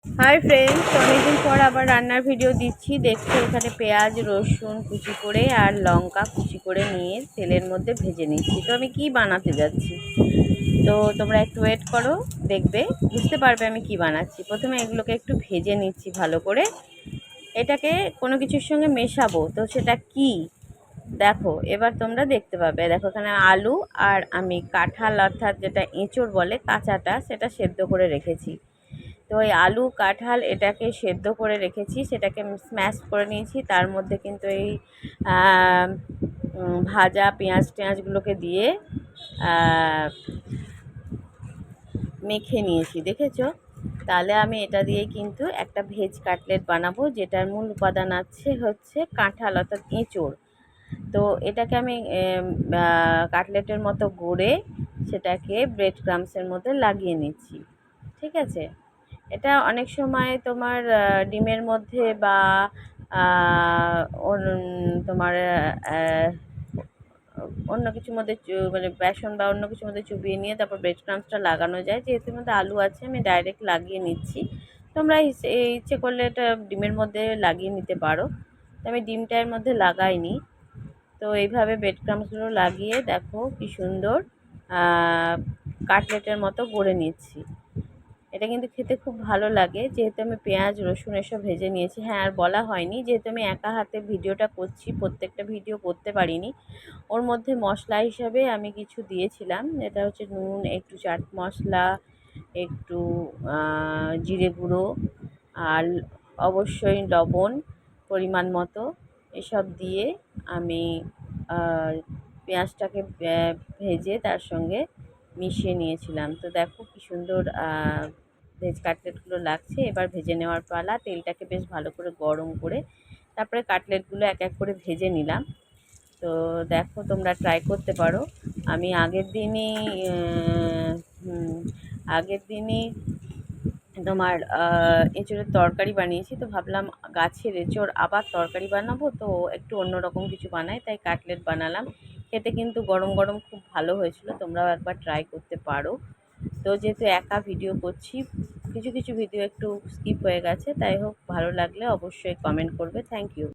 Hi friends, অনেকদিন পর আবার রান্নার ভিডিও দিচ্ছি। দেখছো এখানে পেঁয়াজ রসুন কুচি করে আর লঙ্কা কুচি করে নিয়ে তেলের মধ্যে ভেজে নিচ্ছি। তো আমি কি বানাতে যাচ্ছি, তো তোমরা একটু ওয়েট করো, দেখবে বুঝতে পারবে আমি কি বানাচ্ছি। প্রথমে এগুলোকে একটু ভেজে নিচ্ছি ভালো করে। এটাকে কোনো কিছুর সঙ্গে মেশাবো, তো সেটা কি দেখো এবার তোমরা দেখতে পাবে। দেখো এখানে আলু আর আমি কাঁঠাল অর্থাৎ যেটা এঁচোড় বলে কাঁচাটা, সেটা সেদ্ধ করে রেখেছি। তো ওই আলু কাঁঠাল এটাকে সেদ্ধ করে রেখেছি, সেটাকে স্ম্যাশ করে নিয়েছি। তার মধ্যে কিন্তু এই ভাজা পেঁয়াজ টেঁয়াজগুলোকে দিয়ে মেখে নিয়েছি, দেখেছো? তাহলে আমি এটা দিয়ে কিন্তু একটা ভেজ কাটলেট বানাবো, যেটার মূল উপাদান হচ্ছে কাঁঠাল অর্থাৎ এঁচোড়। তো এটাকে আমি কাটলেটের মতো গড়ে সেটাকে ব্রেড ক্রামসের মধ্যে লাগিয়ে নিচ্ছি, ঠিক আছে? এটা অনেক সময় তোমার ডিমের মধ্যে বা তোমার অন্য কিছুর মধ্যে মানে বেসন বা অন্য কিছুর মধ্যে চুবিয়ে নিয়ে তারপর ব্রেড ক্রাম্পসটা লাগানো যায়। যেহেতু এর মধ্যে আলু আছে আমি ডাইরেক্ট লাগিয়ে নিচ্ছি। তোমরা ইচ্ছে করলে এটা ডিমের মধ্যে লাগিয়ে নিতে পারো, তো আমি ডিমটা এর মধ্যে লাগাইনি। তো এইভাবে ব্রেড ক্রাম্পসগুলো লাগিয়ে দেখো কি সুন্দর কাটলেটের মতো গড়ে নিচ্ছি। এটা কিন্তু খেতে খুব ভালো লাগে, যেহেতু আমি পেঁয়াজ রসুন এসব ভেজে নিয়েছি। হ্যাঁ, আর বলা হয়নি, যেহেতু আমি একা হাতে ভিডিওটা করছি, প্রত্যেকটা ভিডিও করতে পারিনি। ওর মধ্যে মশলা হিসাবে আমি কিছু দিয়েছিলাম, এটা হচ্ছে নুন, একটু চাট মশলা, একটু জিরে গুঁড়ো, আর অবশ্যই লবণ পরিমাণ মতো। এসব দিয়ে আমি পেঁয়াজটাকে ভেজে তার সঙ্গে মিশিয়ে নিয়েছিলাম। তো দেখো কি সুন্দর ভেজ কাটলেটগুলো লাগছে। এবার ভেজে নেওয়ার পালা। তেলটাকে বেশ ভালো করে গরম করে তারপরে কাটলেটগুলো এক এক করে ভেজে নিলাম। তো দেখো তোমরা ট্রাই করতে পারো। আমি আগের দিনই তোমার এঁচোড়ের তরকারি বানিয়েছি। তো ভাবলাম গাছের এঁচোড় আবার তরকারি বানাবো, তো একটু অন্যরকম কিছু বানাই, তাই কাটলেট বানালাম। খেতে কিন্তু গরম গরম খুব ভালো হয়েছিল, তোমরাও একবার ট্রাই করতে পারো। তো যেহেতু একা ভিডিও করছি, কিছু কিছু ভিডিও একটু স্কিপ হয়ে গেছে, তাই হোক ভালো লাগলে অবশ্যই কমেন্ট করবে। Thank you.